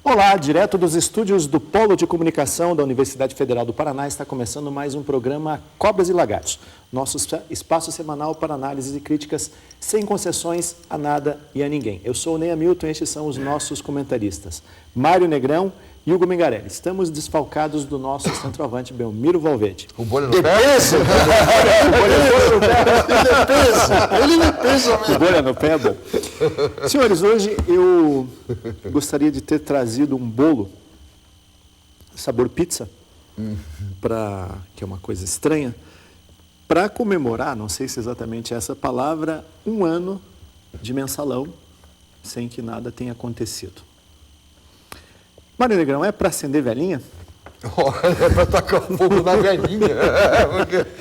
Olá, direto dos estúdios do Polo de Comunicação da Universidade Federal do Paraná, está começando mais um programa Cobras e Lagartos, nosso espaço semanal para análises e críticas sem concessões a nada e a ninguém. Eu sou o Ney Hamilton e estes são os nossos comentaristas, Mário Negrão e Hugo Mengarelli. Estamos desfalcados do nosso centroavante Belmiro Valverde. O bolho no pé? Ele me pensa mesmo. O bolho no pé é bom. Senhores, hoje eu gostaria de ter trazido um bolo sabor pizza, que é uma coisa estranha, para comemorar, não sei se exatamente essa palavra, 1 ano de mensalão sem que nada tenha acontecido. Mário Negrão, é para acender velhinha? É para tacar fogo na velhinha.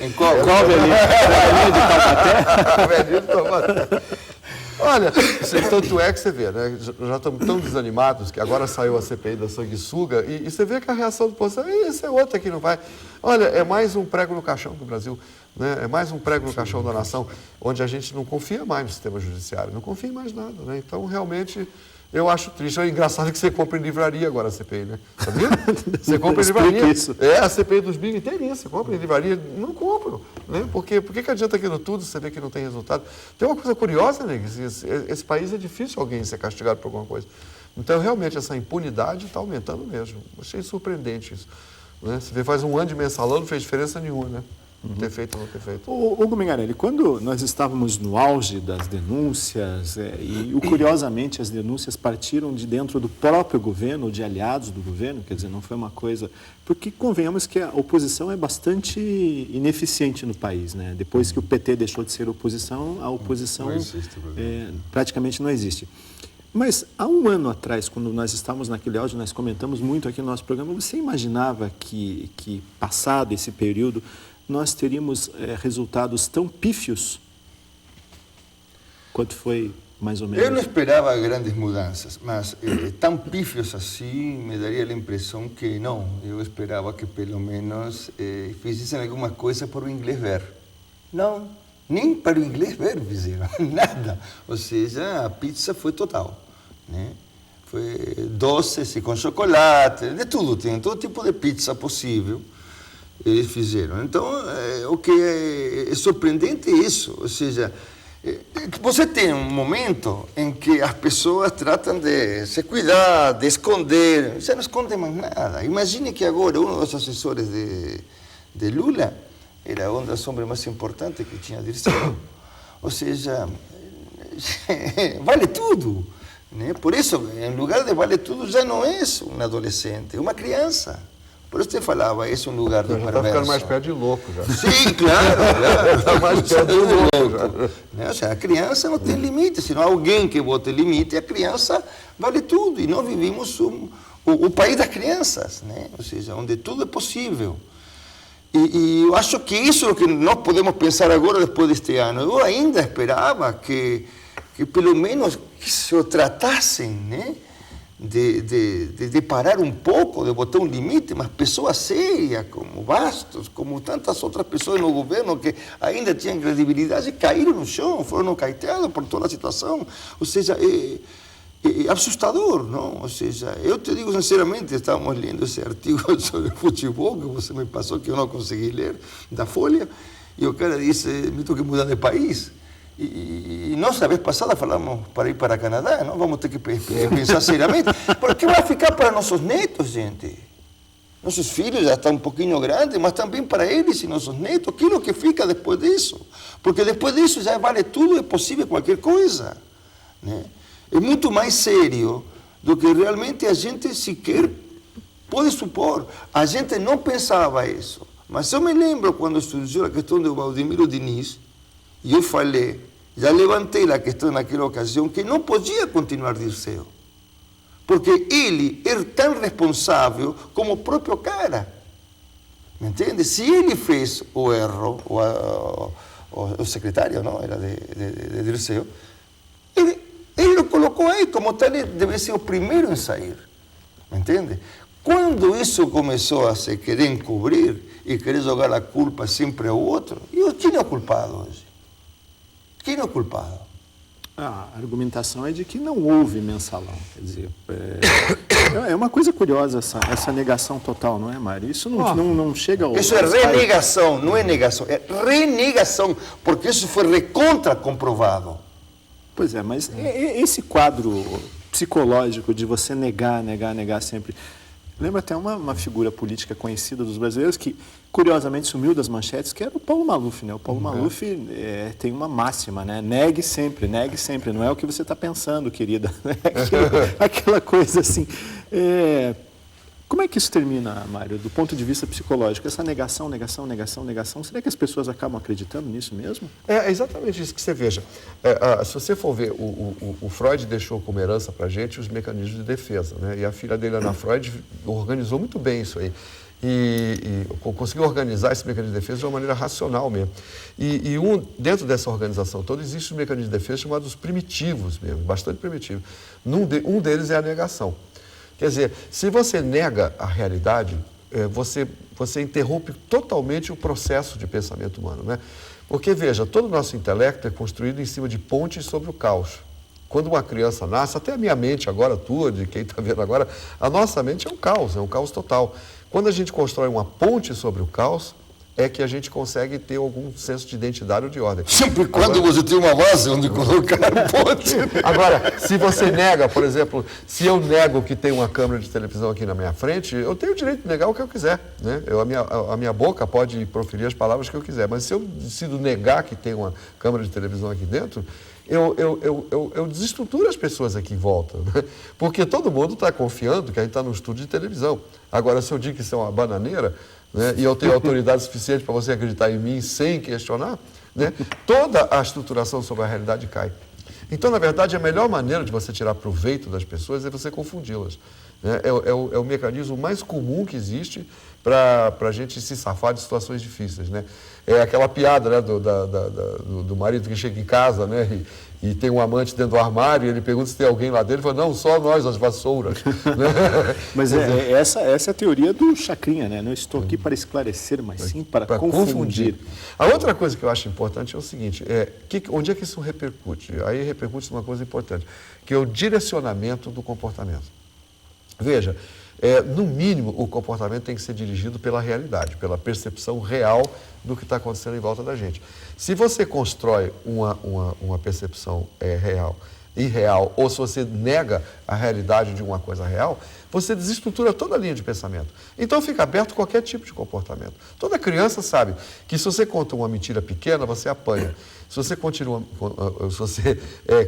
Em qual velhinha? Velhinha de Taubaté? Velhinha de Taubaté. Olha, tanto é que você vê, né? Já estamos tão desanimados que agora saiu a CPI da sanguessuga e você vê que a reação do povo é, esse é outro que não vai. Olha, é mais um prego no caixão do Brasil, né? É mais um prego no caixão da nação, onde a gente não confia mais no sistema judiciário, não confia em mais nada, né? Então, realmente, eu acho triste. É engraçado que você compra em livraria agora a CPI, né? Sabia? Você compra em livraria. Isso. É, a CPI dos Big inteirinha, você compra em livraria. Não compro, né? Por que adianta aquilo tudo, você vê que não tem resultado? Tem uma coisa curiosa, né? Esse país é difícil alguém ser castigado por alguma coisa. Então, realmente, essa impunidade está aumentando mesmo. Achei surpreendente isso. Né? Você vê, faz 1 ano de mensalão, não fez diferença nenhuma, né? Ter feito ou não ter feito. Hugo Mengarelli, quando nós estávamos no auge das denúncias, curiosamente as denúncias partiram de dentro do próprio governo, de aliados do governo, quer dizer, não foi uma coisa... Porque convenhamos que a oposição é bastante ineficiente no país, né? Depois que o PT deixou de ser oposição, a oposição praticamente não existe. Mas há 1 ano atrás, quando nós estávamos naquele auge, nós comentamos muito aqui no nosso programa, você imaginava que passado esse período, nós teríamos resultados tão pífios quanto foi mais ou menos? Eu não esperava grandes mudanças, mas tão pífios assim me daria a impressão que não. Eu esperava que pelo menos fizessem alguma coisa para o inglês ver. Não, nem para o inglês ver fizeram, nada. Ou seja, a pizza foi total, né? Foi doces e com chocolate, de tudo, tem todo tipo de pizza possível. Eles fizeram. Então, o que é surpreendente é isso. Ou seja, você tem um momento em que as pessoas tratam de se cuidar, de esconder. Você não esconde mais nada. Imagine que agora um dos assessores de Lula era um dos homens mais importantes que tinha Dirceu. Ou seja, vale tudo, né? Por isso, em lugar de vale tudo, já não é um adolescente, é uma criança. Por isso você falava, esse é um lugar do perverso. Já está ficando mais perto de louco, já. Sim, claro. Está mais perto de louco. Ou seja, a criança não tem limite. Se não há alguém que bote limite, a criança vale tudo. E nós vivimos o país das crianças, né? Ou seja, onde tudo é possível. E eu acho que isso é o que nós podemos pensar agora, depois deste ano. Eu ainda esperava que pelo menos que se tratassem, né? De parar um pouco, de botar um limite, mas pessoas sérias, como Bastos, como tantas outras pessoas no governo que ainda tinham credibilidade, caíram no chão, foram nocauteados por toda a situação. Ou seja, é assustador, não? Ou seja, eu te digo sinceramente, estávamos lendo esse artigo sobre futebol que você me passou, que eu não consegui ler, da Folha, e o cara disse, me tenho que mudar de país. E nós, a vez passada, falamos para ir para o Canadá, não vamos ter que pensar seriamente, porque vai ficar para nossos netos, gente. Nossos filhos já estão um pouquinho grandes, mas também para eles e nossos netos, aquilo que fica depois disso. Porque depois disso já vale tudo, é possível qualquer coisa, né? É muito mais sério do que realmente a gente sequer pode supor. A gente não pensava isso. Mas eu me lembro quando surgiu a questão do Valdemiro Diniz, e eu falei, já levantei a questão naquela ocasião, que não podia continuar Dirceu. Porque ele era tão responsável como o próprio cara. Me entende? Se ele fez o erro, o secretário, não, era de Dirceu, ele o colocou aí, como tal, ele deve ser o primeiro em sair. Me entende? Quando isso começou a se querer encobrir e querer jogar a culpa sempre ao outro, quem é o culpado hoje? Quem é o culpado? A argumentação é de que não houve mensalão. Quer dizer, é uma coisa curiosa essa negação total, não é, Mário? Isso não chega ao... Isso é renegação, não é negação, é renegação, porque isso foi recontra comprovado. Pois é, mas esse quadro psicológico de você negar sempre... Lembra até uma figura política conhecida dos brasileiros que, curiosamente, sumiu das manchetes, que era o Paulo Maluf, né? O Paulo Maluf tem uma máxima, né? Negue sempre, não é o que você está pensando, querida. Aquela coisa assim. Como é que isso termina, Mário, do ponto de vista psicológico? Essa negação, será que as pessoas acabam acreditando nisso mesmo? É exatamente isso que você veja. Se você for ver, o Freud deixou como herança para a gente os mecanismos de defesa, né? E a filha dele, Ana Freud, organizou muito bem isso aí. E conseguiu organizar esse mecanismo de defesa de uma maneira racional mesmo. Dentro dessa organização toda, existe um mecanismo de defesa chamado os primitivos mesmo, bastante primitivo. Um deles é a negação. Quer dizer, se você nega a realidade, você interrompe totalmente o processo de pensamento humano, né? Porque, veja, todo o nosso intelecto é construído em cima de pontes sobre o caos. Quando uma criança nasce, até a minha mente agora, tua, de quem está vendo agora, a nossa mente é um caos total. Quando a gente constrói uma ponte sobre o caos, é que a gente consegue ter algum senso de identidade ou de ordem. Sempre quando você tem uma base onde colocar ponte. Agora, se você nega, por exemplo, se eu nego que tem uma câmera de televisão aqui na minha frente, eu tenho o direito de negar o que eu quiser, né? A minha boca pode proferir as palavras que eu quiser, mas se eu decido negar que tem uma câmera de televisão aqui dentro, eu desestruturo as pessoas aqui em volta, né? Porque todo mundo está confiando que a gente está num estúdio de televisão. Agora, se eu digo que isso é uma bananeira, né, e eu tenho autoridade suficiente para você acreditar em mim sem questionar, né, toda a estruturação sobre a realidade cai. Então, na verdade, a melhor maneira de você tirar proveito das pessoas é você confundi-las, né? É o mecanismo mais comum que existe para a gente se safar de situações difíceis, né? É aquela piada, né, do marido que chega em casa, né, e tem um amante dentro do armário, e ele pergunta se tem alguém lá dentro, ele fala, não, só nós, as vassouras. Né? Mas essa é a teoria do Chacrinha, né? Não estou aqui para esclarecer, mas sim para confundir. A outra coisa que eu acho importante é o seguinte, onde é que isso repercute? Aí repercute uma coisa importante, que é o direcionamento do comportamento. Veja, no mínimo, o comportamento tem que ser dirigido pela realidade, pela percepção real do que está acontecendo em volta da gente. Se você constrói uma percepção irreal, ou se você nega a realidade de uma coisa real, você desestrutura toda a linha de pensamento. Então fica aberto qualquer tipo de comportamento. Toda criança sabe que se você conta uma mentira pequena, você apanha. Se você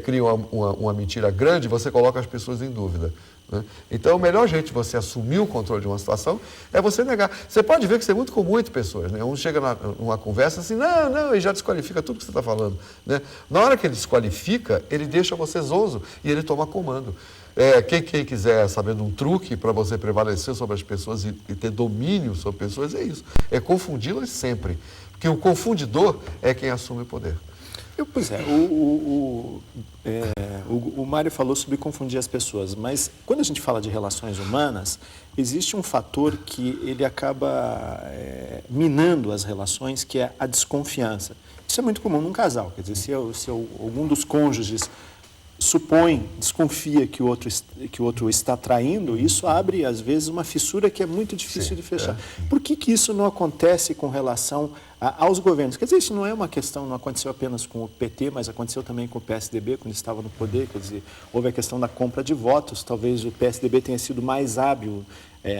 cria uma mentira grande, você coloca as pessoas em dúvida, né? Então, o melhor jeito de você assumir o controle de uma situação é você negar. Você pode ver que isso é muito comum entre pessoas, né? Um chega numa conversa assim, não, e já desqualifica tudo que você está falando, né? Na hora que ele desqualifica, ele deixa você zonzo e ele toma comando. Quem quiser saber de um truque para você prevalecer sobre as pessoas e ter domínio sobre pessoas, é isso. É confundi-las sempre. Porque o confundidor é quem assume o poder. Pois é, o Mário falou sobre confundir as pessoas, mas quando a gente fala de relações humanas, existe um fator que ele acaba minando as relações, que é a desconfiança. Isso é muito comum num casal, quer dizer, se algum dos cônjuges desconfia que o outro está traindo, isso abre, às vezes, uma fissura que é muito difícil de fechar. Por que isso não acontece com relação aos governos? Quer dizer, isso não é uma questão, não aconteceu apenas com o PT, mas aconteceu também com o PSDB, quando estava no poder, quer dizer, houve a questão da compra de votos, talvez o PSDB tenha sido mais hábil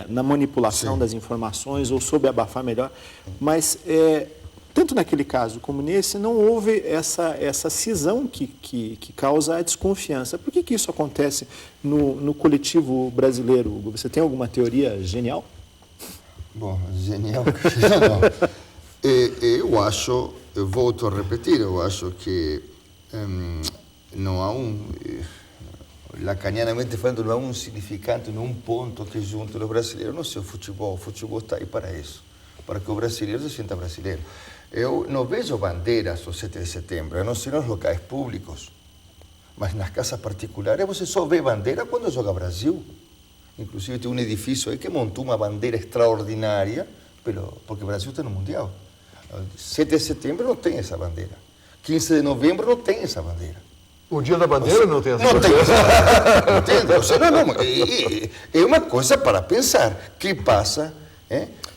na manipulação das informações, ou soube abafar melhor, mas... tanto naquele caso como nesse, não houve essa cisão que causa a desconfiança. Por que isso acontece no coletivo brasileiro, Hugo? Você tem alguma teoria genial? Bom, genial. Eu volto a repetir, eu acho que não há lacanianamente falando, não há um significante, não há um ponto que junte os brasileiros. Não sei, o futebol está aí para isso, para que o brasileiro se sinta brasileiro. Eu não vejo bandeiras no 7 de setembro, a não ser nos locais públicos, mas nas casas particulares você só vê bandeira quando joga Brasil. Inclusive tem um edifício aí que montou uma bandeira extraordinária, porque o Brasil está no Mundial. 7 de setembro não tem essa bandeira. 15 de novembro não tem essa bandeira. O Dia da Bandeira não tem essa Não coisa. tem. Entende? Ou seja, não, é uma coisa para pensar. O que passa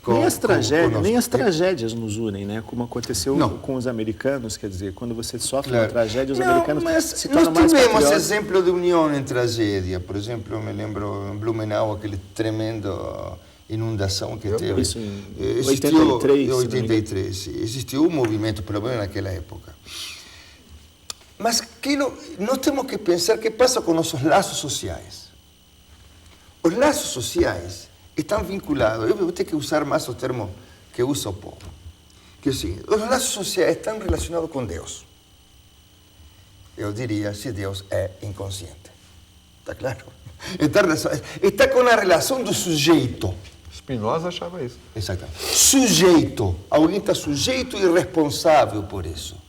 Nem as tragédias, nem as conosco? tragédias nos unem, né? Como aconteceu Não. com os americanos, quer dizer, quando você sofre Claro. uma tragédia, os Não, americanos mas se nós tornam mais tivemos patriotas. exemplo de união em tragédia. Por exemplo, eu me lembro em Blumenau, aquele tremendo inundação que teve. Isso em Existiu, 83, em 83, sim. Existiu um movimento, pelo menos naquela época. Mas nós temos que pensar o que passa com nossos laços sociais. Os laços sociais estão vinculados, eu vou ter que usar mais o termo que usa o povo, que é o seguinte: os laços sociais estão relacionados com Deus. Eu diria, se Deus é inconsciente. Está claro? Está com a relação do sujeito. Spinoza achava isso. Exatamente. Sujeito. Alguém está sujeito e responsável por isso.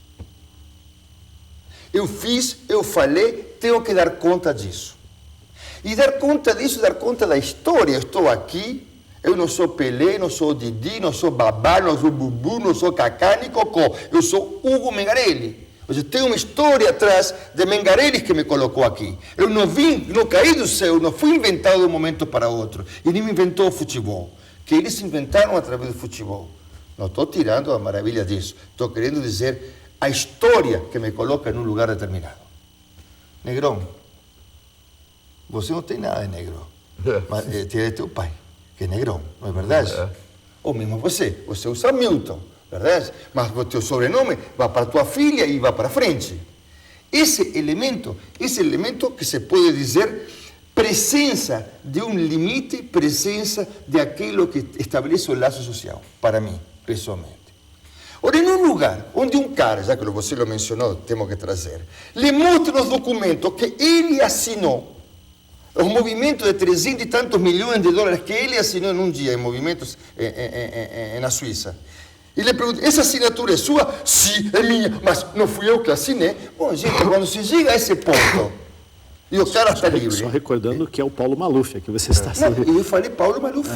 Eu fiz, eu falei, tenho que dar conta disso. E dar conta disso, dar conta da história. Eu estou aqui, eu não sou Pelé, não sou Didi, não sou Babá, não sou Bubu, não sou Cacá, nem Cocó. Eu sou Hugo Mengarelli. Ou seja, tem uma história atrás de Mengarelli que me colocou aqui. Eu não vim, não caí do céu, não fui inventado de um momento para outro. E nem me inventou o futebol, que eles inventaram através do futebol. Não estou tirando a maravilha disso. Estou querendo dizer a história que me coloca em um lugar determinado. Negrão, você não tem nada de negro, mas tem teu pai, que é negrão, não é verdade? Ou mesmo você usa Milton, verdade? Mas o teu sobrenome vai para tua filha e vai para frente. Esse elemento que se pode dizer presença de um limite, presença de aquilo que estabelece o laço social, para mim, pessoalmente. Ora, em um lugar onde um cara, já que você lo mencionou, temos que trazer, lhe mostra os documentos que ele assinou, os movimentos de 300 e tantos milhões de dólares que ele assinou em um dia, em movimentos na Suíça. E lhe pergunta: essa assinatura é sua? Sim, é minha, mas não fui eu que assinei. Bom, gente, quando se chega a esse ponto, e o cara está livre... Só recordando que é o Paulo Maluf, que você está sendo... Não, eu falei Paulo Maluf.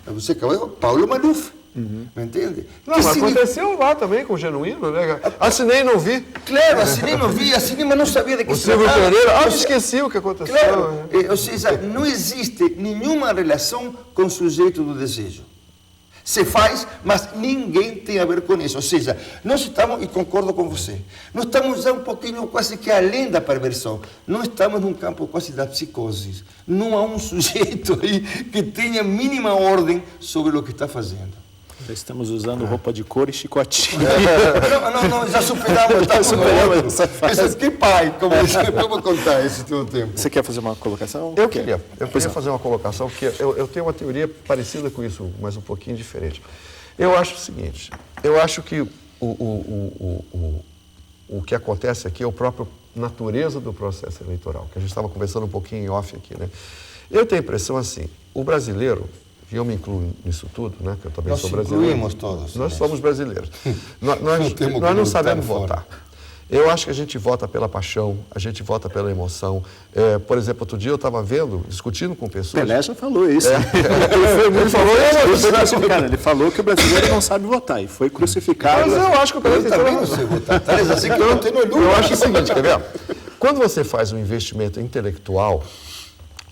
Você acabou de Paulo Maluf. Me entende? Não, mas aconteceu lá também com o Genuíno, né? Assinei e não vi. Claro, assinei, não vi, assinei, mas não sabia de que O se Silvio tratava. Pereira, me esqueci o que aconteceu. Claro, ou seja, não existe nenhuma relação com o sujeito do desejo. Se faz, mas ninguém tem a ver com isso. Ou seja, nós estamos, e concordo com você, nós estamos já um pouquinho quase que além da perversão. Nós estamos num campo quase da psicose. Não há um sujeito aí que tenha mínima ordem sobre o que está fazendo. Já estamos usando roupa de cor e chicotinho. Não, já superamos. Já superamos essa fase. Que pai, como vamos contar esse teu tempo. Você quer fazer uma colocação? Eu queria fazer uma colocação, porque eu tenho uma teoria parecida com isso, mas um pouquinho diferente. Eu acho o seguinte: eu acho que o que acontece aqui é a própria natureza do processo eleitoral, que a gente estava conversando um pouquinho em off aqui, né? Eu tenho a impressão assim: o brasileiro, e eu me incluo nisso tudo, né? Que eu também sou brasileiro. Nós incluímos todos. Nós somos brasileiros. nós não sabemos votar. Eu acho que a gente vota pela paixão, a gente vota pela emoção. Por exemplo, outro dia eu estava discutindo com pessoas... Pelé já falou isso. Ele foi crucificado. Ele falou que o brasileiro não sabe votar e foi crucificado. Mas eu acho que o Pelé também não sei votar. Talvez assim que eu não tenho dúvida. Eu acho o seguinte, quer ver? Quando você faz um investimento intelectual...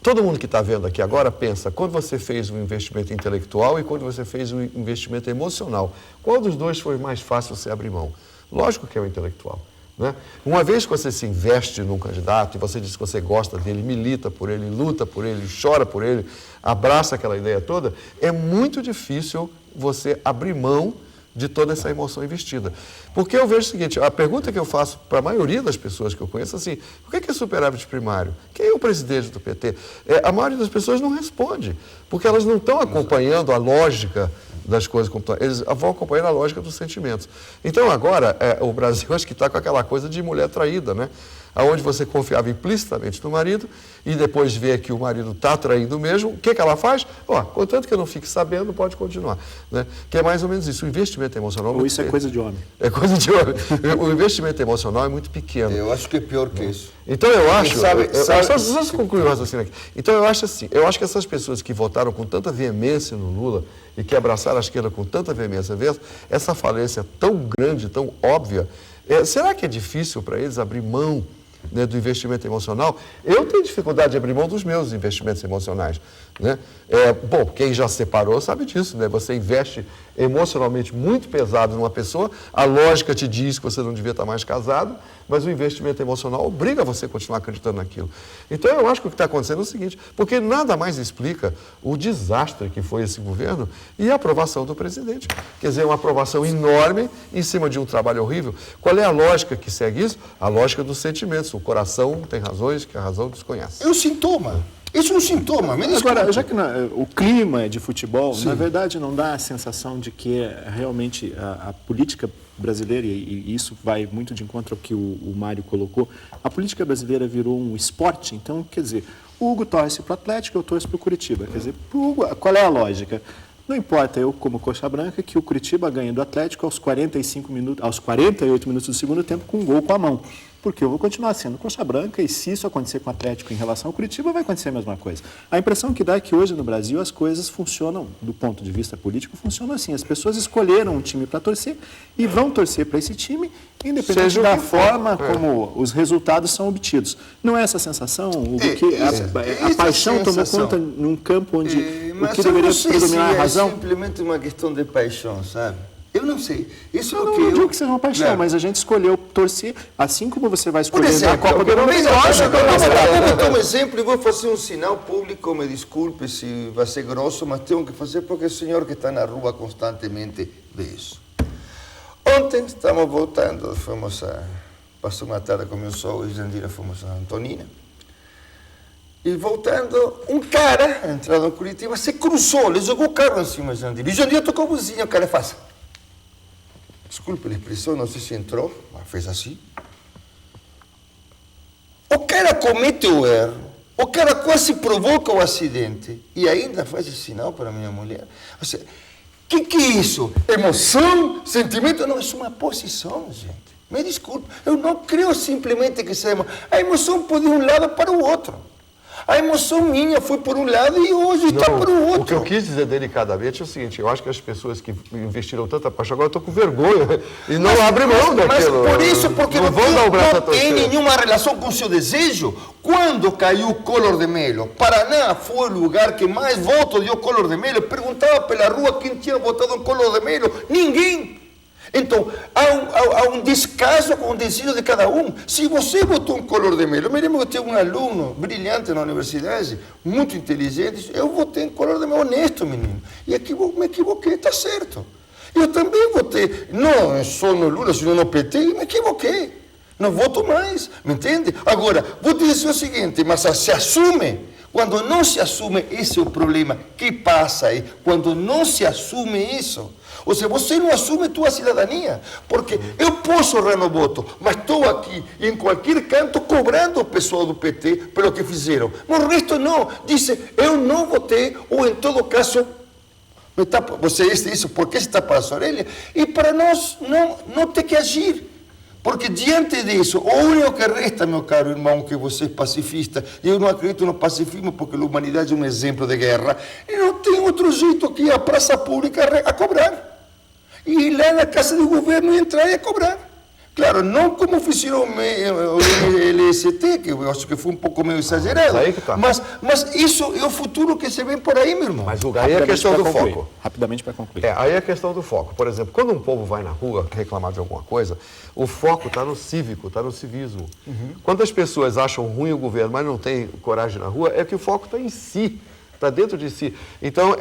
Todo mundo que está vendo aqui agora pensa, quando você fez um investimento intelectual e quando você fez um investimento emocional, qual dos dois foi mais fácil você abrir mão? Lógico que é o intelectual, né? Uma vez que você se investe num candidato e você diz que você gosta dele, milita por ele, luta por ele, chora por ele, abraça aquela ideia toda, é muito difícil você abrir mão de toda essa emoção investida. Porque eu vejo o seguinte, a pergunta que eu faço para a maioria das pessoas que eu conheço é assim: o que é superávit primário? Quem é o presidente do PT? A maioria das pessoas não responde, porque elas não estão acompanhando a lógica das coisas, eles vão acompanhando a lógica dos sentimentos. Então agora, o Brasil acho que está com aquela coisa de mulher traída, né? Onde você confiava implicitamente no marido e depois vê que o marido está traindo mesmo, o que ela faz? Contanto que eu não fique sabendo, pode continuar, né? Que é mais ou menos isso, o investimento emocional... Ou isso é coisa de homem. É coisa de homem. O investimento emocional é muito pequeno. Eu acho que é pior que isso. Então eu acho... Só concluir o raciocínio aqui. Então eu acho assim, eu acho que essas pessoas que votaram com tanta veemência no Lula e que abraçaram a esquerda com tanta veemência, essa falência tão grande, tão óbvia, será que é difícil para eles abrir mão né, do investimento emocional, eu tenho dificuldade de abrir mão dos meus investimentos emocionais. Né? Bom, quem já separou sabe disso, né? Você investe emocionalmente muito pesado numa pessoa, a lógica te diz que você não devia estar mais casado, mas o investimento emocional obriga você a continuar acreditando naquilo. Então eu acho que o que está acontecendo é o seguinte, porque nada mais explica o desastre que foi esse governo e a aprovação do presidente. Quer dizer, uma aprovação enorme em cima de um trabalho horrível. Qual é a lógica que segue isso? A lógica dos sentimentos. O coração tem razões que a razão desconhece. É um sintoma. Isso é um sintoma. Agora, já que o clima é de futebol, na verdade não dá a sensação de que realmente a política brasileira, e isso vai muito de encontro ao que o Mário colocou, a política brasileira virou um esporte. Então, quer dizer, o Hugo torce para o Atlético, eu torço para o Curitiba. Quer dizer, pro Hugo, qual é a lógica? Não importa, eu como coxa branca, que o Curitiba ganha do Atlético aos 48 minutos do segundo tempo com um gol com a mão. Porque eu vou continuar sendo coxa branca e se isso acontecer com o Atlético em relação ao Curitiba, vai acontecer a mesma coisa. A impressão que dá é que hoje no Brasil as coisas funcionam, do ponto de vista político, funcionam assim. As pessoas escolheram um time para torcer e vão torcer para esse time, independente da forma como os resultados são obtidos. Não é essa sensação, Hugo, que a paixão tomou conta num campo onde o que deveria predominar a razão? É simplesmente uma questão de paixão, sabe? Eu não sei. Isso eu não digo que seja uma paixão, mas a gente escolheu torcer, assim como você vai escolher a Copa do Mundo. Eu vou dar um exemplo e vou fazer um sinal público, me desculpe se vai ser grosso, mas tenho que fazer porque o senhor que está na rua constantemente vê isso. Ontem estamos voltando, passou uma tarde com meu sogro e Jandira, fomos a Antonina. E voltando, um cara, entrado em Curitiba, se cruzou, ele jogou o carro em cima de Jandira. E Jandira tocou a buzinha, o cara faz. Desculpe a expressão, não sei se entrou, mas fez assim. O cara comete o erro, o cara quase provoca o acidente e ainda faz esse sinal para a minha mulher. Ou seja, o que é isso? Emoção? Sentimento? Não, é uma posição, gente. Me desculpe, eu não creio simplesmente que seja emoção. A emoção pode ir de um lado para o outro. A emoção minha foi por um lado e hoje está por outro. O que eu quis dizer delicadamente é o seguinte, eu acho que as pessoas que investiram tanta paixão agora estão com vergonha e não abrem mão daquilo. Mas por isso, porque não tem nenhuma relação com o seu desejo. Quando caiu o Collor de Mello, Paraná foi o lugar que mais votos deu Collor de Mello. Perguntava pela rua quem tinha votado em Collor de Mello. Ninguém. Então, há um descaso com o desejo de cada um. Se você votou um Collor de Mello, eu me lembro que eu tinha um aluno brilhante na universidade, muito inteligente, eu votei em Collor de Mello, honesto, menino. E me equivoquei, está certo. Eu também votei, não só no Lula, senão no PT, e me equivoquei. Não voto mais, me entende? Agora, vou te dizer o seguinte, mas se assume. Quando não se assume, esse é o problema. O que passa aí? Quando não se assume isso, ou seja, você não assume tua cidadania, porque eu posso errar no voto, mas estou aqui em qualquer canto cobrando o pessoal do PT pelo que fizeram. Mas o resto não, disse, eu não votei, ou em todo caso, você isso, porque se tapa a sua orelha, e para nós não ter que agir. Porque diante disso, o único que resta, meu caro irmão, que você é pacifista, e eu não acredito no pacifismo porque a humanidade é um exemplo de guerra, e não tem outro jeito que ir à praça pública a cobrar. E ir lá na casa do governo entrar e a cobrar. Claro, não como fizeram o LST, que eu acho que foi um pouco meio exagerado, mas isso é o futuro que se vê por aí, meu irmão. Mas aí é a questão do foco. Rapidamente para concluir. Aí é a questão do foco. Por exemplo, quando um povo vai na rua reclamar de alguma coisa, o foco está no cívico, está no civismo. Quando as pessoas acham ruim o governo, mas não têm coragem na rua, é que o foco está em si. Está dentro de si. Então,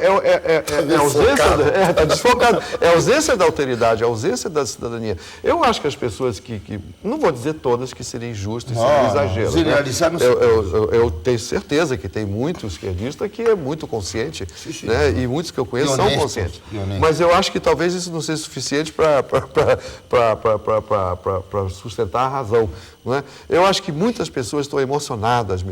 está desfocado. É a ausência da alteridade, é a ausência da cidadania. Eu acho que as pessoas que não vou dizer todas que seriam injustas, seria exagero. Generalizar, né? Eu tenho certeza que tem muito esquerdista que é muito consciente, né? E muitos que eu conheço são conscientes. Mas eu acho que talvez isso não seja suficiente para sustentar a razão. Não é? Eu acho que muitas pessoas estão emocionadas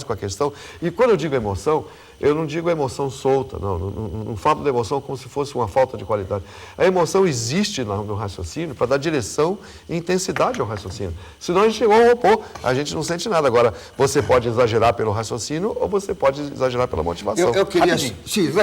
com a questão. E quando eu digo emoção, eu não digo emoção solta, não falo da emoção como se fosse uma falta de qualidade. A emoção existe no raciocínio para dar direção e intensidade ao raciocínio. Senão a gente chegou ao opor, a gente não sente nada. Agora, você pode exagerar pelo raciocínio ou você pode exagerar pela motivação. Eu queria, rapidinho.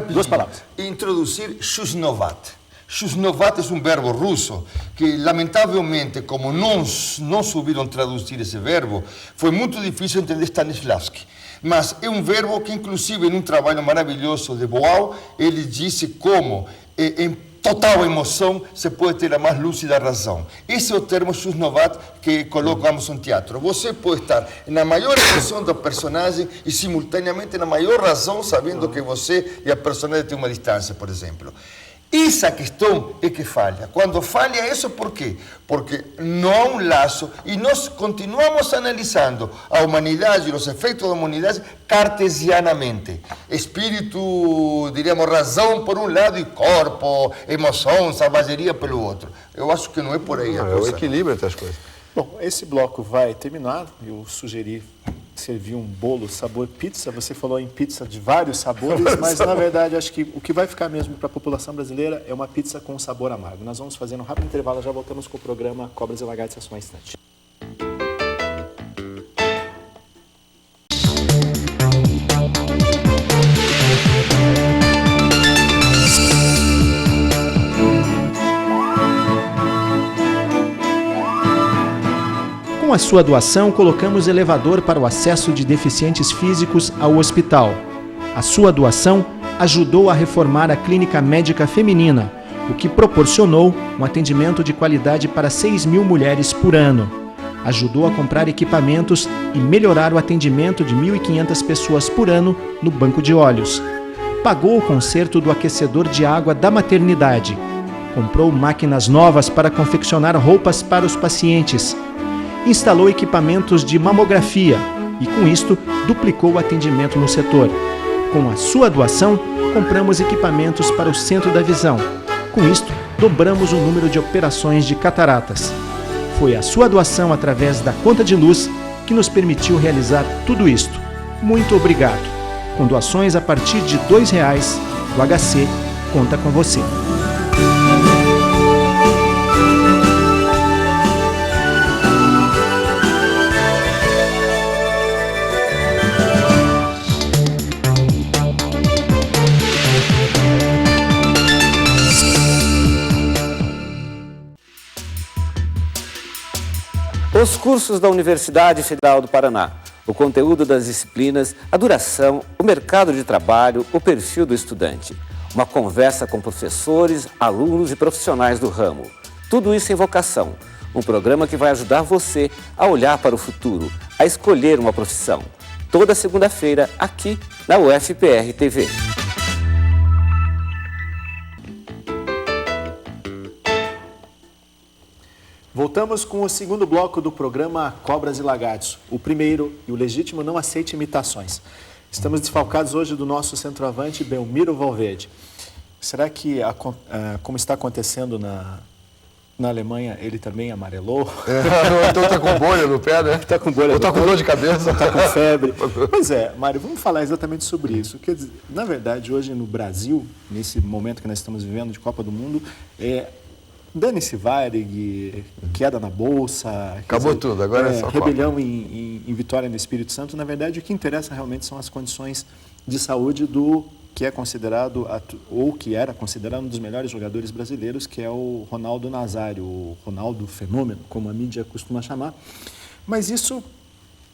Duas palavras. Introduzir Shushnovat. Shuznovat é um verbo russo que, lamentavelmente, como não souberam traduzir esse verbo, foi muito difícil entender Stanislavski. Mas é um verbo que, inclusive, em um trabalho maravilhoso de Boal, ele disse como, em total emoção, se pode ter a mais lúcida razão. Esse é o termo Shuznovat que colocamos no teatro. Você pode estar na maior emoção do personagem e, simultaneamente, na maior razão, sabendo que você e a personagem têm uma distância, por exemplo. Essa questão é que falha. Quando falha isso, por quê? Porque não há um laço e nós continuamos analisando a humanidade e os efeitos da humanidade cartesianamente. Espírito, diríamos, razão por um lado e corpo, emoção, selvageria pelo outro. Eu acho que não é por aí a coisa. É o equilíbrio entre as coisas. Bom, esse bloco vai terminar. Eu sugeri servir um bolo sabor pizza. Você falou em pizza de vários sabores, mas na verdade acho que o que vai ficar mesmo para a população brasileira é uma pizza com sabor amargo. Nós vamos fazer um rápido intervalo, já voltamos com o programa Cobras e Lagartos só um instante. Com a sua doação, colocamos elevador para o acesso de deficientes físicos ao hospital. A sua doação ajudou a reformar a clínica médica feminina, o que proporcionou um atendimento de qualidade para 6.000 mulheres por ano. Ajudou a comprar equipamentos e melhorar o atendimento de 1.500 pessoas por ano no banco de olhos. Pagou o conserto do aquecedor de água da maternidade. Comprou máquinas novas para confeccionar roupas para os pacientes. Instalou equipamentos de mamografia e, com isto, duplicou o atendimento no setor. Com a sua doação, compramos equipamentos para o Centro da Visão. Com isto, dobramos o número de operações de cataratas. Foi a sua doação através da conta de luz que nos permitiu realizar tudo isto. Muito obrigado. Com doações a partir de R$ 2,00, o HC conta com você. Os cursos da Universidade Federal do Paraná, o conteúdo das disciplinas, a duração, o mercado de trabalho, o perfil do estudante. Uma conversa com professores, alunos e profissionais do ramo. Tudo isso em vocação. Um programa que vai ajudar você a olhar para o futuro, a escolher uma profissão. Toda segunda-feira, aqui na UFPR TV. Voltamos com o segundo bloco do programa Cobras e Lagartos. O primeiro e o legítimo não aceite imitações. Estamos desfalcados hoje do nosso centroavante Belmiro Valverde. Será que, como está acontecendo na Alemanha, ele também amarelou? Então está com bolha no pé, né? Está com bolha. Ou está com dor de cabeça. Está com febre. Pois é, Mário, vamos falar exatamente sobre isso. Quer dizer, na verdade, hoje no Brasil, nesse momento que nós estamos vivendo de Copa do Mundo, dane-se Varig, queda na Bolsa... Acabou tudo, agora é só rebelião em Vitória no Espírito Santo. Na verdade, o que interessa realmente são as condições de saúde do que é considerado, ou que era considerado um dos melhores jogadores brasileiros, que é o Ronaldo Nazário, o Ronaldo Fenômeno, como a mídia costuma chamar. Mas isso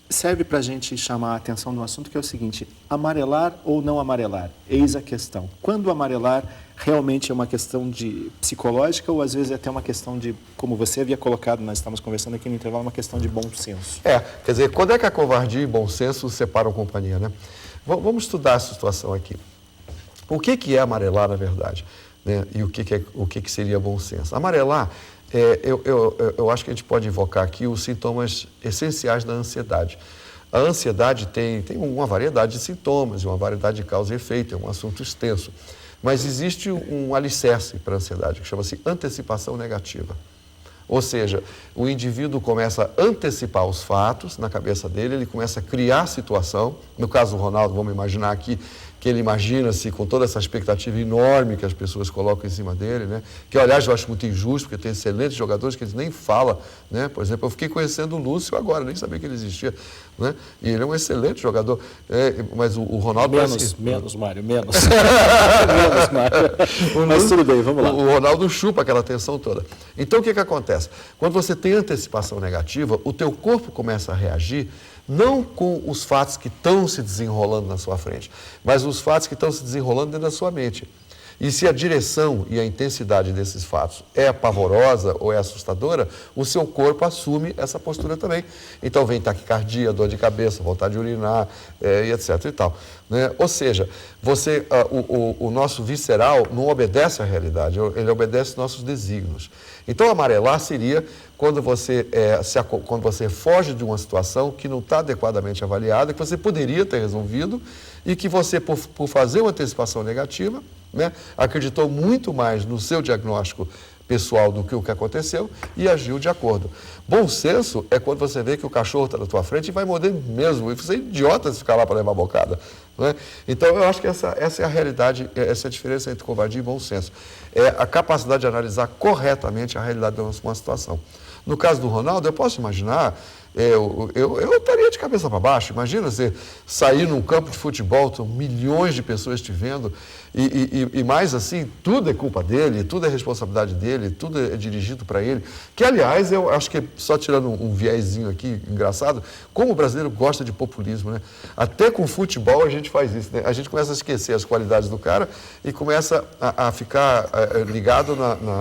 serve para a gente chamar a atenção no assunto, que é o seguinte: amarelar ou não amarelar? Eis a questão. Quando amarelar realmente é uma questão de psicológica ou às vezes é até uma questão de, como você havia colocado, nós estávamos conversando aqui no intervalo, uma questão de bom senso? Quer dizer, quando é que a covardia e bom senso separam companhia, né? Vamos estudar essa situação aqui. O que é amarelar, na verdade? Né? E o que seria bom senso? Amarelar, eu acho que a gente pode invocar aqui os sintomas essenciais da ansiedade. A ansiedade tem uma variedade de sintomas, uma variedade de causa e efeito, é um assunto extenso. Mas existe um alicerce para a ansiedade, que chama-se antecipação negativa. Ou seja, o indivíduo começa a antecipar os fatos na cabeça dele, ele começa a criar situação. No caso do Ronaldo, vamos imaginar aqui que ele imagina-se com toda essa expectativa enorme que as pessoas colocam em cima dele, né? Que, aliás, eu acho muito injusto, porque tem excelentes jogadores que eles nem falam, né? Por exemplo, eu fiquei conhecendo o Lúcio agora, nem sabia que ele existia, né? E ele é um excelente jogador, mas o Ronaldo... Menos, Mário, menos. Menos, Mário. Mas tudo bem, vamos lá. O Ronaldo chupa aquela tensão toda. Então, o que acontece? Quando você tem antecipação negativa, o teu corpo começa a reagir não com os fatos que estão se desenrolando na sua frente, mas os fatos que estão se desenrolando dentro da sua mente. E se a direção e a intensidade desses fatos é pavorosa ou é assustadora, o seu corpo assume essa postura também. Então vem taquicardia, dor de cabeça, vontade de urinar, e etc. e tal, né? Ou seja, o nosso visceral não obedece à realidade, ele obedece aos nossos desígnios. Então amarelar seria quando você foge de uma situação que não está adequadamente avaliada, que você poderia ter resolvido e que você, por fazer uma antecipação negativa, né, acreditou muito mais no seu diagnóstico pessoal do que o que aconteceu e agiu de acordo. Bom senso é quando você vê que o cachorro está na tua frente e vai morder mesmo, e você é idiota se ficar lá para levar a bocada. Né? Então, eu acho que essa é a realidade, essa é a diferença entre covardia e bom senso. É a capacidade de analisar corretamente a realidade de uma situação. No caso do Ronaldo, eu posso imaginar, eu estaria de cabeça para baixo. Imagina você sair num campo de futebol, com milhões de pessoas te vendo, e mais assim, tudo é culpa dele, tudo é responsabilidade dele, tudo é dirigido para ele. Que, aliás, eu acho que, só tirando um viezinho aqui, engraçado, como o brasileiro gosta de populismo, né? Até com futebol a gente faz isso, né? A gente começa a esquecer as qualidades do cara e começa a ficar ligado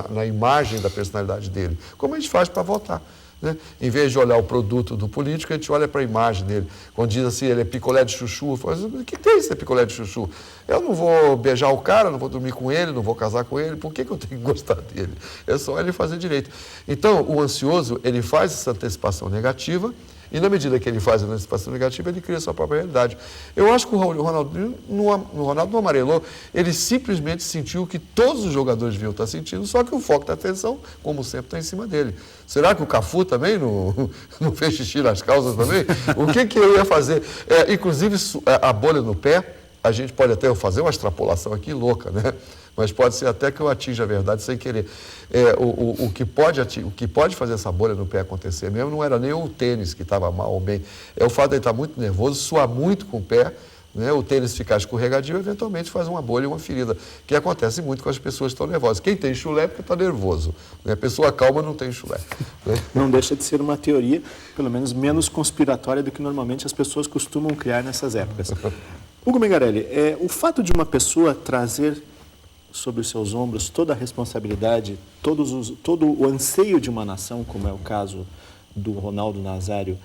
na imagem da personalidade dele, como a gente faz para votar. Né? Em vez de olhar o produto do político, a gente olha para a imagem dele. Quando diz assim, ele é picolé de chuchu, fala assim, o que tem esse picolé de chuchu? Eu não vou beijar o cara, não vou dormir com ele, não vou casar com ele, por que eu tenho que gostar dele? É só ele fazer direito. Então, o ansioso, ele faz essa antecipação negativa, e na medida que ele faz a antecipação negativa, ele cria a sua própria realidade. Eu acho que o Ronaldo não amarelou, ele simplesmente sentiu o que todos os jogadores deviam estar sentindo, só que o foco da atenção, como sempre, está em cima dele. Será que o Cafu também não fez xixi nas calças também? O que eu ia fazer? Inclusive, a bolha no pé, a gente pode até fazer uma extrapolação aqui louca, né? Mas pode ser até que eu atinja a verdade sem querer. O que pode fazer essa bolha no pé acontecer mesmo não era nem o tênis que estava mal ou bem, é o fato de ele estar muito nervoso, suar muito com o pé, né? O tênis ficar escorregadio, eventualmente faz uma bolha e uma ferida, que acontece muito com as pessoas que estão nervosas. Quem tem chulé é porque está nervoso, né? A pessoa calma não tem chulé. Né? Não deixa de ser uma teoria, pelo menos menos conspiratória do que normalmente as pessoas costumam criar nessas épocas. Hugo Mengarelli, o fato de uma pessoa trazer sobre os seus ombros toda a responsabilidade, todo o anseio de uma nação, como é o caso do Ronaldo Nazário,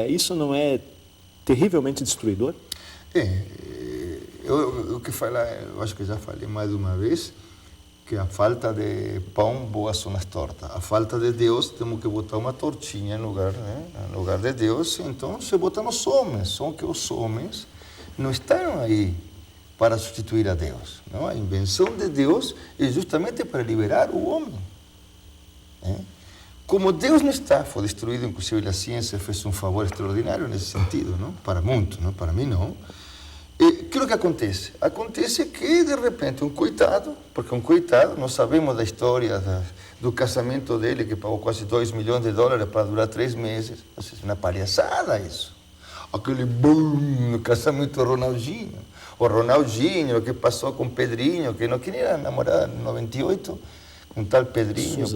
isso não é terrivelmente destruidor? Eu que falar, eu acho que já falei mais uma vez, que a falta de pão, boas são as tortas. A falta de Deus, temos que botar uma tortinha no lugar de Deus, então se botar nos homens, só que os homens não estão aí para substituir a Deus. Não? A invenção de Deus é justamente para liberar o homem. Como Deus não está, foi destruído, inclusive a ciência fez um favor extraordinário nesse sentido, não? Para muitos, não? Para mim não. E o que acontece? Acontece que, de repente, um coitado, porque um coitado, nós sabemos da história do casamento dele, que pagou quase $2 milhões para durar 3 meses. Ou seja, uma palhaçada isso. Aquele boom no casamento do Ronaldinho. O Ronaldinho, que passou com Pedrinho, que não queria namorar em 98, com tal Pedrinho,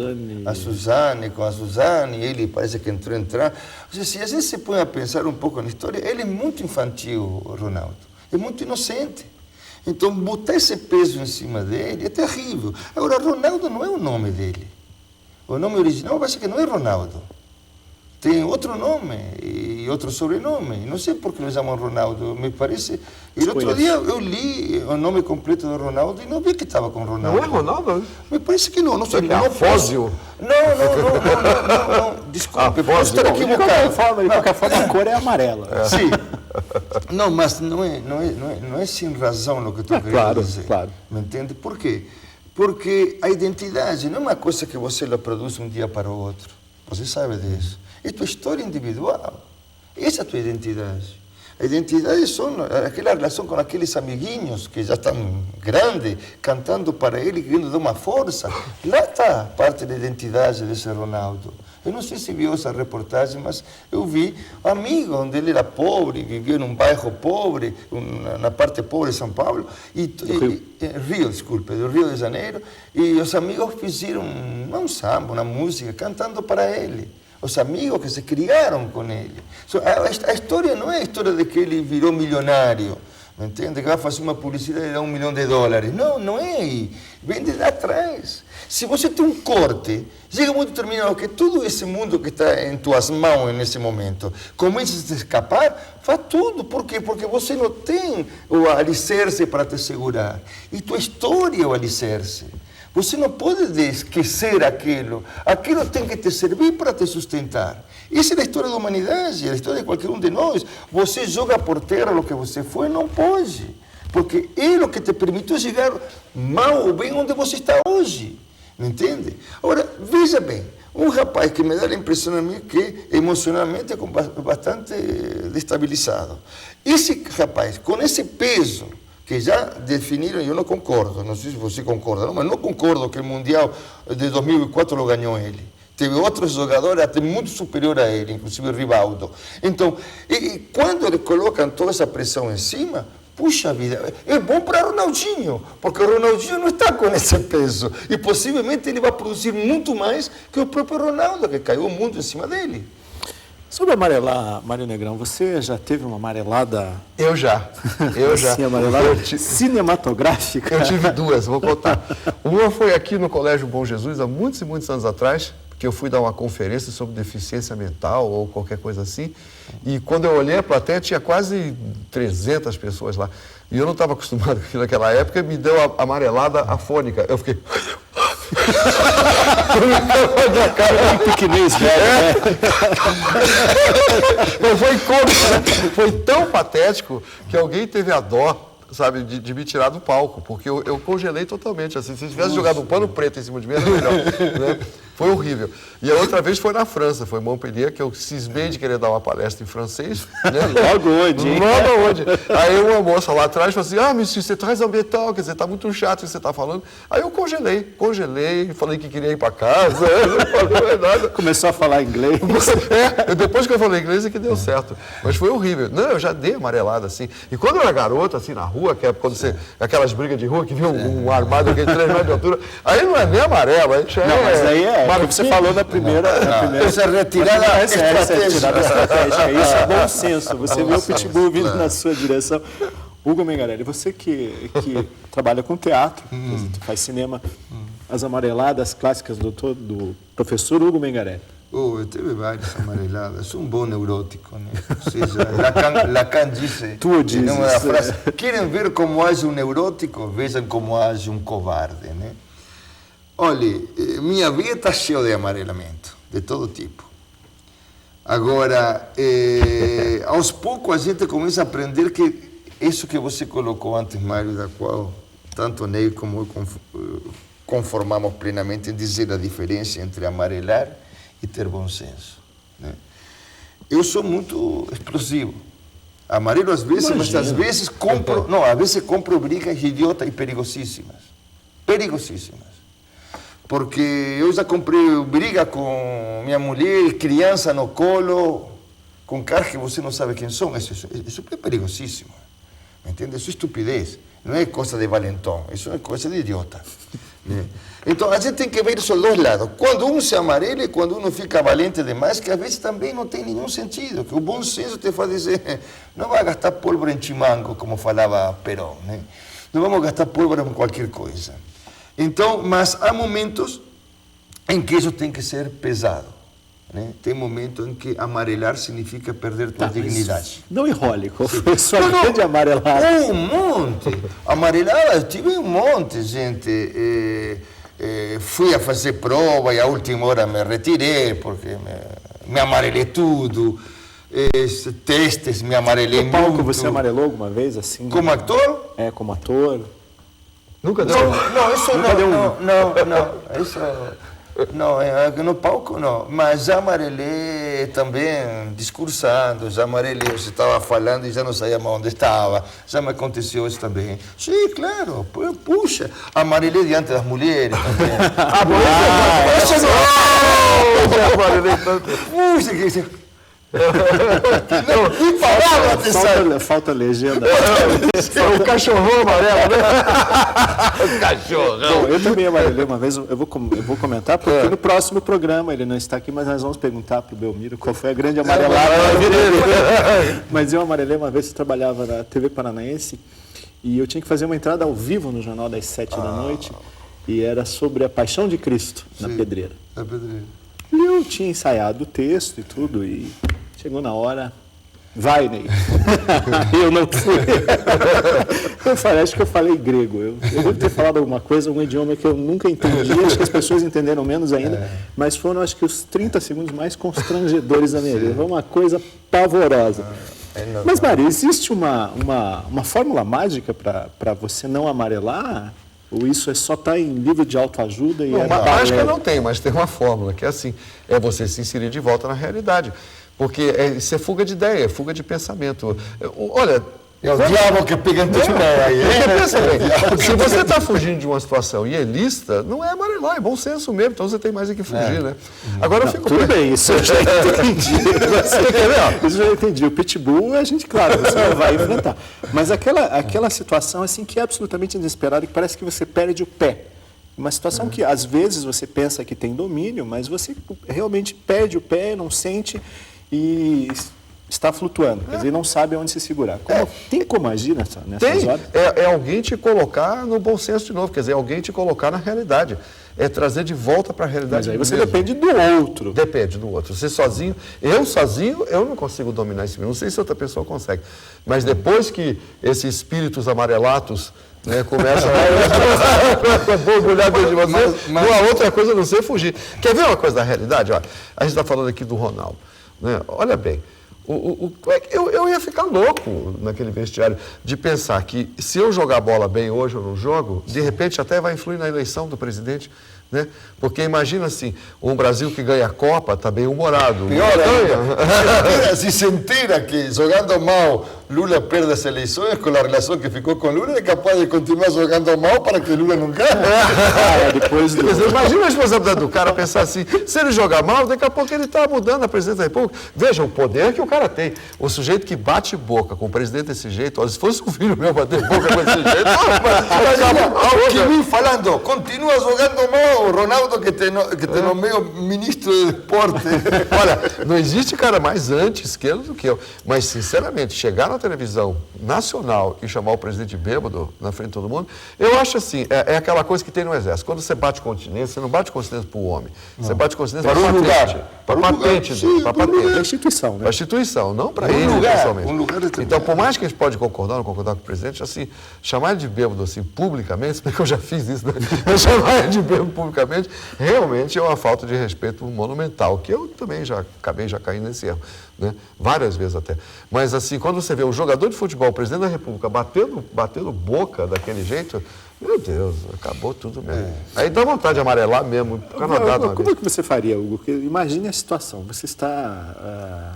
a Suzane, ele parece que entrou. Ou seja, se a gente se põe a pensar um pouco na história, ele é muito infantil, o Ronaldo, é muito inocente. Então, botar esse peso em cima dele é terrível. Agora, Ronaldo não é o nome dele. O nome original parece que não é Ronaldo. Tem outro nome e outro sobrenome. Não sei por que lo chamam Ronaldo, me parece. E outro dia eu li o nome completo do Ronaldo e não vi que estava com Ronaldo. Não é Ronaldo? Me parece que não. Não sei. É Afósio? Não. Desculpe, posso estar equivocado. De qualquer forma, a cor é amarela. Sim. Não, mas não é sem razão o que estou querendo dizer. Claro. Me entende? Por quê? Porque a identidade não é uma coisa que você produz um dia para o outro. Você sabe disso. É tua história individual. Essa é a tua identidade. A identidade são aquela relação com aqueles amiguinhos que já estão grandes, cantando para ele, querendo dar uma força. Lá está parte da identidade desse Ronaldo. Eu não sei se viu essa reportagem, mas eu vi um amigo, onde ele era pobre, vivia num bairro pobre, na parte pobre de São Paulo, do Rio de Janeiro, e os amigos fizeram um samba, uma música, cantando para ele. Os amigos que se criaram com ele. A história não é a história de que ele virou milionário, me entende? Que vai fazer uma publicidade e dá $1 milhão. Não, não é aí. Vem de lá atrás. Se você tem um corte, chega muito determinado que todo esse mundo que está em tuas mãos nesse momento começa a se escapar, faz tudo. Por quê? Porque você não tem o alicerce para te segurar. E tua história é o alicerce. Você não pode esquecer aquilo. Aquilo tem que te servir para te sustentar. Essa é a história da humanidade, a história de qualquer um de nós. Você joga por terra o que você foi, não pode. Porque é o que te permitiu chegar mal ou bem onde você está hoje. Me entende? Agora, veja bem, um rapaz que me dá a impressão a mim que emocionalmente é bastante destabilizado. Esse rapaz, com esse peso, que já definiram, eu não concordo, não sei se você concorda, não, mas não concordo que o Mundial de 2004 lo ganhou ele. Teve outros jogadores até muito superior a ele, inclusive o Rivaldo. Então, quando eles colocam toda essa pressão em cima, puxa vida, é bom para Ronaldinho, porque o Ronaldinho não está com esse peso. E possivelmente ele vai produzir muito mais que o próprio Ronaldo, que caiu o mundo em cima dele. Sobre amarelar, Mário Negrão, você já teve uma amarelada? Eu já. Sim, amarelada cinematográfica? Eu tive duas, vou contar. Uma foi aqui no Colégio Bom Jesus, há muitos e muitos anos atrás, que eu fui dar uma conferência sobre deficiência mental ou qualquer coisa assim. E quando eu olhei a plateia, tinha quase 300 pessoas lá. E eu não estava acostumado com aquilo naquela época, e me deu a amarelada afônica. Eu fiquei... Um piquenês velho, Mas foi cômico, né? Foi tão patético que alguém teve a dó, sabe, de me tirar do palco, porque eu congelei totalmente, assim, se tivesse jogado um pano preto em cima de mim, era melhor, né? Foi horrível. E a outra vez foi na França, foi em Montpellier, que eu cismei de querer dar uma palestra em francês. Né? Logo hoje, hein? Logo hoje. Aí uma moça lá atrás falou assim, monsieur, c'est très embêtant, quer dizer, tá muito chato o que você está falando. Aí eu congelei, falei que queria ir para casa, não falei nada. Começou a falar inglês. Depois que eu falei inglês é que deu certo. Mas foi horrível. Não, eu já dei amarelada, assim. E quando eu era garoto, assim, na rua, que é quando você... Aquelas brigas de rua, que viu um armário de 3 metros de altura, aí não é nem amarelo, aí já não, mas aí é o que você falou na primeira... Essa retirada estratégica. Isso é bom senso. Você viu o Pitbull vindo na sua direção. Hugo Mengarelli, você que trabalha com teatro, faz cinema, as amareladas clássicas do professor Hugo Mengarelli. Eu tive várias amareladas. Sou um bom neurótico, né? Ou seja, Lacan disse... Tu dizes. Uma frase, querem ver como age um neurótico? Vejam como age um covarde, né? Olha, minha vida está cheia de amarelamento, de todo tipo. Agora, aos poucos a gente começa a aprender que isso que você colocou antes, Mário, da qual tanto Ney como eu conformamos plenamente em dizer a diferença entre amarelar e ter bom senso. Né? Eu sou muito explosivo. Amarelo às vezes, mas às vezes compro brigas idiotas e perigosíssimas. Perigosíssimas. Porque eu já comprei briga com minha mulher, criança no colo, com caras que você não sabe quem são. Isso é perigosíssimo. Me entende? Isso é estupidez. Não é coisa de valentão. Isso é coisa de idiota. Então, a gente tem que ver isso dos dois lados. Quando um se amarela e quando um fica valente demais, que às vezes também não tem nenhum sentido. Que o bom senso te faz dizer, não vai gastar pólvora em chimango, como falava Perón. Né? Não vamos gastar pólvora com qualquer coisa. Então, mas há momentos em que isso tem que ser pesado. Né? Tem momentos em que amarelar significa perder tua dignidade. Não enrole, qual foi a sua grande amarelada? Um monte. Amarelada, eu tive um monte, gente. Fui a fazer prova e à última hora me retirei, porque me amarelei tudo. Testes, me amarelei muito. No palco você amarelou alguma vez, assim? Como ator? Como ator. Nunca deu? Não, isso não. Isso Não, no palco não, mas já amarelei também discursando, já amarelei, você estava falando e já não sabia mais onde estava, já me aconteceu isso também. Sim, claro, puxa, amarelei diante das mulheres também. Puxa, que não, palavra, falta legenda. É o cachorrão amarelo, né? O cachorrão. Bom, eu também amarelei uma vez, eu vou comentar, porque no próximo programa, ele não está aqui, mas nós vamos perguntar para o Belmiro qual foi a grande amarelada da vida dele. Mas eu amarelei uma vez, eu trabalhava na TV Paranaense, e eu tinha que fazer uma entrada ao vivo no Jornal das 7 da noite, e era sobre a Paixão de Cristo na Pedreira. Na Pedreira. E eu tinha ensaiado o texto e tudo, e chegou na hora, vai, Ney. Eu não fui. Eu falei, acho que eu falei grego. Eu devo ter falado alguma coisa, um idioma que eu nunca entendi, acho que as pessoas entenderam menos ainda, mas foram, acho que, os 30 segundos mais constrangedores da minha vida. Foi uma coisa pavorosa. Mas, Mário, existe uma fórmula mágica para você não amarelar? Ou isso só está em livro de autoajuda? E mágica não tem, mas tem uma fórmula, que é assim, é você se inserir de volta na realidade. Porque isso é fuga de ideia, é fuga de pensamento. Olha... É o diabo que pega em tudo aí. Pensa bem, se você está fugindo de uma situação e é lista, não é amarelar, é bom senso mesmo, então você tem mais que fugir, né? Agora eu fico... Tudo bem, isso eu já entendi. Isso eu já entendi. O pitbull, a gente, claro, você não vai enfrentar. Mas aquela situação assim que é absolutamente inesperada, que parece que você perde o pé. Uma situação que, às vezes, você pensa que tem domínio, mas você realmente perde o pé, não sente e... está flutuando, quer dizer, não sabe onde se segurar. Tem como agir nessas horas? É alguém te colocar no bom senso de novo, quer dizer, alguém te colocar na realidade. É trazer de volta para a realidade. Mas aí você mesmo. depende do outro. Depende do outro. Você sozinho, eu não consigo dominar esse mesmo. Não sei se outra pessoa consegue. Mas depois que esses espíritos amarelatos, né, começam a borbulhar dentro de você, não há outra coisa a não ser fugir. Quer ver uma coisa da realidade? Ó, a gente está falando aqui do Ronaldo. Né? Olha bem. Eu ia ficar louco naquele vestiário de pensar que se eu jogar bola bem hoje ou não jogo, de repente até vai influir na eleição do presidente, né? Porque imagina assim, um Brasil que ganha a Copa está bem humorado. Pior ainda, se sentir que jogando mal Lula perde as eleições com a relação que ficou com Lula, é capaz de continuar jogando mal para que Lula não ganhe. Depois imagina a responsabilidade do cara pensar assim, se ele jogar mal, daqui a pouco ele está mudando a presidência da República. Veja o poder que o cara tem. O sujeito que bate boca com o presidente desse jeito, olha, se fosse um filho meu bater boca com esse jeito, que vim falando, continua jogando mal o Ronaldo que te nomeou ministro de esporte. Olha, não existe cara mais anti-esquerdo do que eu. Mas, sinceramente, chegar na televisão nacional e chamar o presidente bêbado na frente de todo mundo, eu acho assim, é aquela coisa que tem no Exército. Quando você bate continência, você não bate continência para o homem. Você bate continência para o lugar. Para a patente dele. Para a instituição, né? Para a instituição, não para ele, pessoalmente. Então, por mais que a gente pode concordar ou não concordar com o presidente, assim, chamar ele de bêbado assim, publicamente, se bem que eu já fiz isso, né? Chamar ele de bêbado publicamente, realmente é uma falta de respeito monumental, que eu também acabei caindo nesse erro, né? Várias vezes até. Mas assim, quando você vê um jogador de futebol, o presidente da República, batendo boca daquele jeito, meu Deus, acabou tudo mesmo. Aí dá vontade de amarelar mesmo. Como é que você faria, Hugo? Porque imagine a situação, você está,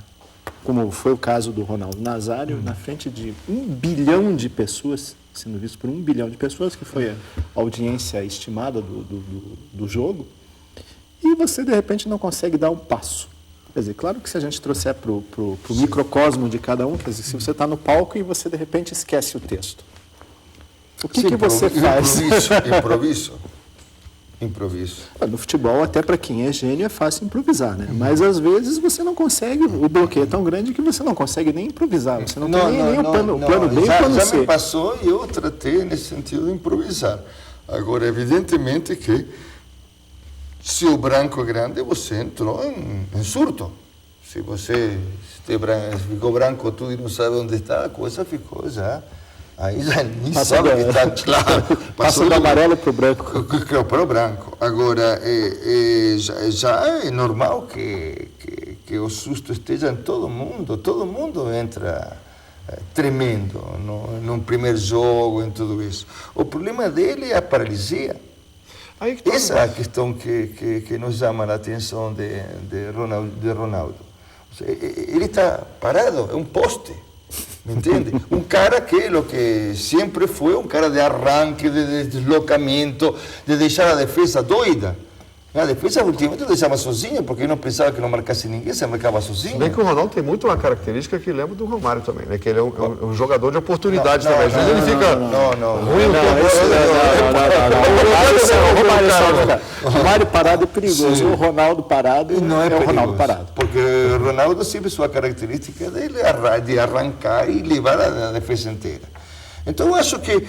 como foi o caso do Ronaldo Nazário, na frente de 1 bilhão de pessoas, sendo visto por 1 bilhão de pessoas, que foi a audiência estimada do jogo, e você, de repente, não consegue dar um passo. Quer dizer, claro que se a gente trouxer para o microcosmo de cada um, quer dizer, se você está no palco e você, de repente, esquece o texto, o que você faz? Improviso. No futebol, até para quem é gênio, é fácil improvisar, né? Mas, às vezes, você não consegue, o bloqueio é tão grande que você não consegue nem improvisar, você não tem nem o plano B e o plano C. Já me passou e eu tratei nesse sentido de improvisar. Agora, evidentemente que se o branco é grande, você entrou em surto. Se você ficou branco tudo e não sabe onde está, a coisa ficou já... Aí já nem sabe que está claro. Passa do amarelo para o branco. Para o branco. Agora, já é normal que o susto esteja em todo mundo entra tremendo no primeiro jogo, em tudo isso. O problema dele é a paralisia. Aí que tá Essa é a questão que nos chama a atenção de Ronaldo. Ele está parado, é um poste, me entende? Um cara que é o que sempre foi, um cara de arranque, de deslocamento, de deixar a defesa doida. A defesa ultimamente deixava sozinho, porque não pensava que não marcasse ninguém, você marcava sozinho. Bem que o Ronaldo tem muito uma característica que lembra do Romário também, né? Que ele é um jogador de oportunidades também. Às vezes ele fica ruim O Romário parado é perigoso, o Ronaldo parado não é o Ronaldo perigoso, parado. porque o Ronaldo sempre sua característica dele é de arrancar e levar a defesa inteira. Então, eu acho que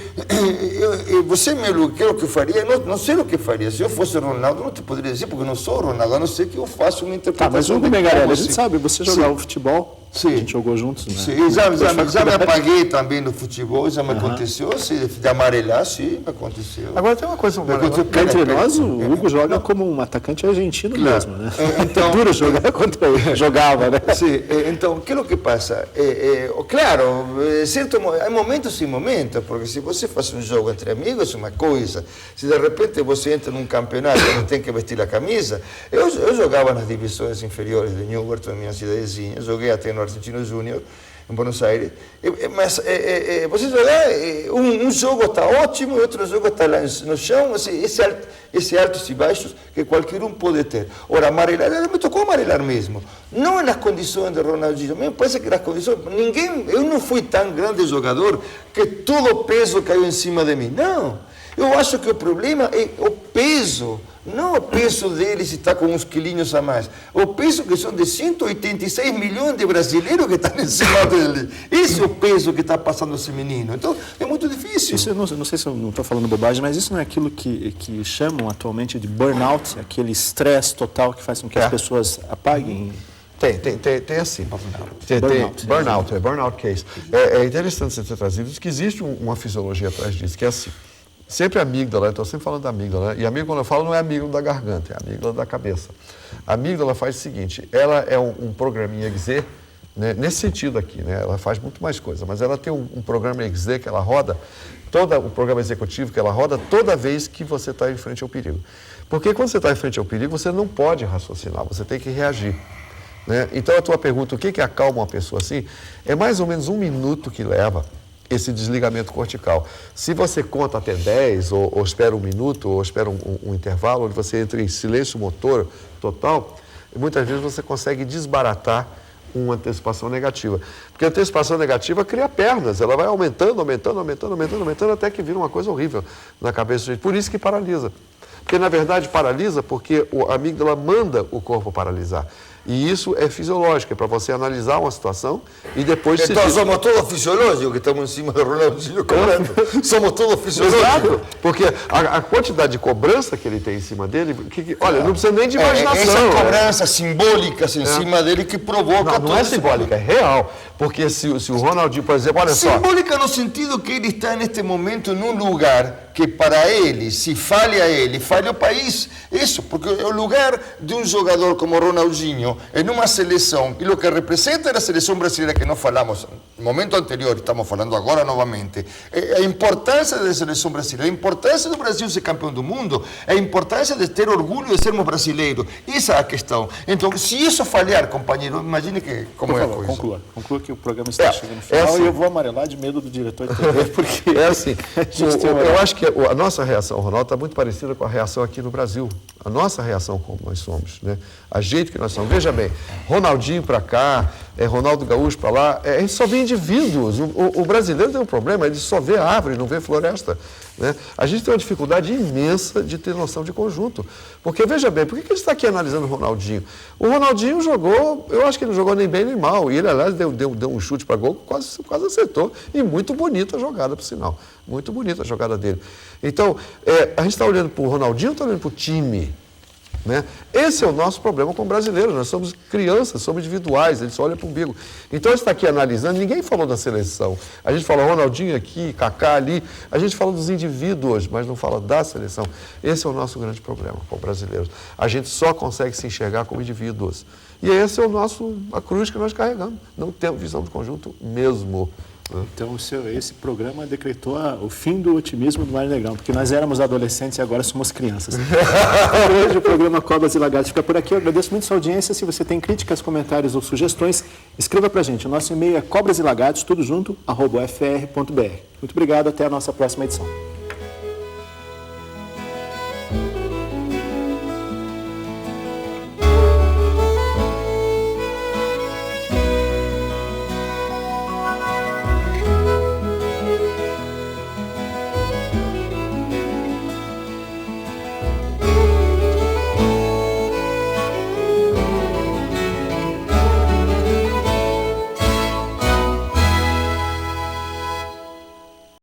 você me elogiou o que eu faria, não sei o que faria. Se eu fosse Ronaldo, não te poderia dizer, porque eu não sou Ronaldo, a não ser que eu faça uma interpretação. Tá, mas Hugo Megarelli, a gente sabe, você jogava futebol, Sim. a gente jogou juntos, né? Sim, já me apaguei também no futebol, já me aconteceu, de amarelhar, sim, me aconteceu. Agora tem uma coisa... Entre nós, o Hugo joga como um atacante argentino mesmo, né? Então, é duro jogar contra ele, jogava, né? Sim, então, o que é o que passa? Claro, há momentos e momentos, porque se você faz um jogo entre amigos é uma coisa, se de repente você entra num campeonato e não tem que vestir a camisa, eu jogava nas divisões inferiores de Newberton, minha cidadezinha, joguei até no Argentino Júnior, em Buenos Aires, mas você jogar, um jogo está ótimo e outro jogo está lá no chão, esse altos e baixos que qualquer um pode ter. Ora, amarelar, me tocou amarelar mesmo, não nas condições de Ronaldinho, me parece que nas condições, eu não fui tão grande jogador que todo o peso caiu em cima de mim, não. Eu acho que o problema é o peso, não o peso dele se está com uns quilinhos a mais. O peso que são de 186 milhões de brasileiros que estão em cima dele. Esse é o peso que está passando esse menino. Então, é muito difícil. Isso, não sei se eu não estou falando bobagem, mas isso não é aquilo que chamam atualmente de burnout, aquele estresse total que faz com que as pessoas apaguem? Tem assim. Burnout case. É interessante você ter trazido isso, que existe uma fisiologia atrás disso, que é assim. Sempre a amígdala, eu estou sempre falando da amígdala, né? E a amígdala, quando eu falo, não é a amígdala da garganta, é a amígdala da cabeça. A amígdala faz o seguinte, ela é um programinha XZ, né? Nesse sentido aqui, né? Ela faz muito mais coisa, mas ela tem um programa XZ que ela roda, o programa executivo que ela roda toda vez que você está em frente ao perigo. Porque quando você está em frente ao perigo, você não pode raciocinar, você tem que reagir. Né? Então, a tua pergunta, o que acalma uma pessoa assim? É mais ou menos 1 minuto que leva esse desligamento cortical. Se você conta até 10, ou espera 1 minuto, ou espera um intervalo, onde você entra em silêncio motor total, muitas vezes você consegue desbaratar uma antecipação negativa. Porque a antecipação negativa cria pernas, ela vai aumentando, até que vira uma coisa horrível na cabeça do jeito. Por isso que paralisa. Porque, na verdade, paralisa porque a amígdala manda o corpo paralisar. E isso é fisiológico, é para você analisar uma situação e depois... Então somos todos fisiológicos que estamos em cima do Ronaldinho cobrando. Somos todos fisiológicos. Exato, porque a quantidade de cobrança que ele tem em cima dele, olha, não precisa nem de imaginação. Essa cobrança simbólica em cima dele que provoca... Não é simbólica, é real. Porque se o Ronaldinho, por exemplo, olha só... Simbólica no sentido que ele está neste momento num lugar que para ele, se falha ele, falha o país. Isso, porque o lugar de um jogador como Ronaldinho em uma seleção, e o que representa a seleção brasileira que nós falamos no momento anterior, estamos falando agora novamente, a importância da seleção brasileira, a importância do Brasil ser campeão do mundo, a importância de ter orgulho de sermos brasileiros. Essa é a questão. Então, se isso falhar, companheiro, imagine como é a coisa. Conclua que o programa está chegando no final assim, e eu vou amarelar de medo do diretor entender, porque é assim. Eu acho que a nossa reação, Ronaldo, está muito parecida com a reação aqui no Brasil. A nossa reação como nós somos, né? A jeito que nós somos. Veja bem, Ronaldinho para cá, Ronaldo Gaúcho para lá, a gente só vê indivíduos. O brasileiro tem um problema, ele só vê árvore, não vê floresta. Né? A gente tem uma dificuldade imensa de ter noção de conjunto. Porque, veja bem, por que a gente está aqui analisando o Ronaldinho? O Ronaldinho jogou, eu acho que ele não jogou nem bem nem mal. E ele, aliás, deu um chute para gol, quase acertou. E muito bonita a jogada, por sinal. Muito bonita a jogada dele. Então, a gente está olhando para o Ronaldinho ou está olhando para o time? Né? Esse é o nosso problema com o brasileiro. Nós somos crianças, somos individuais, eles só olham para o umbigo. Então, a gente está aqui analisando, ninguém falou da seleção. A gente falou Ronaldinho aqui, Kaká ali, a gente fala dos indivíduos, mas não fala da seleção. Esse é o nosso grande problema com o brasileiro. A gente só consegue se enxergar como indivíduos. E esse é a cruz que nós carregamos. Não temos visão de conjunto mesmo. Então, esse programa decretou o fim do otimismo do Mar Negrão, porque nós éramos adolescentes e agora somos crianças. Então, hoje o programa Cobras e Lagartos fica por aqui. Eu agradeço muito a sua audiência. Se você tem críticas, comentários ou sugestões, escreva para a gente. O nosso e-mail é cobraslagartos, tudo junto, @ufr.br. Muito obrigado, até a nossa próxima edição.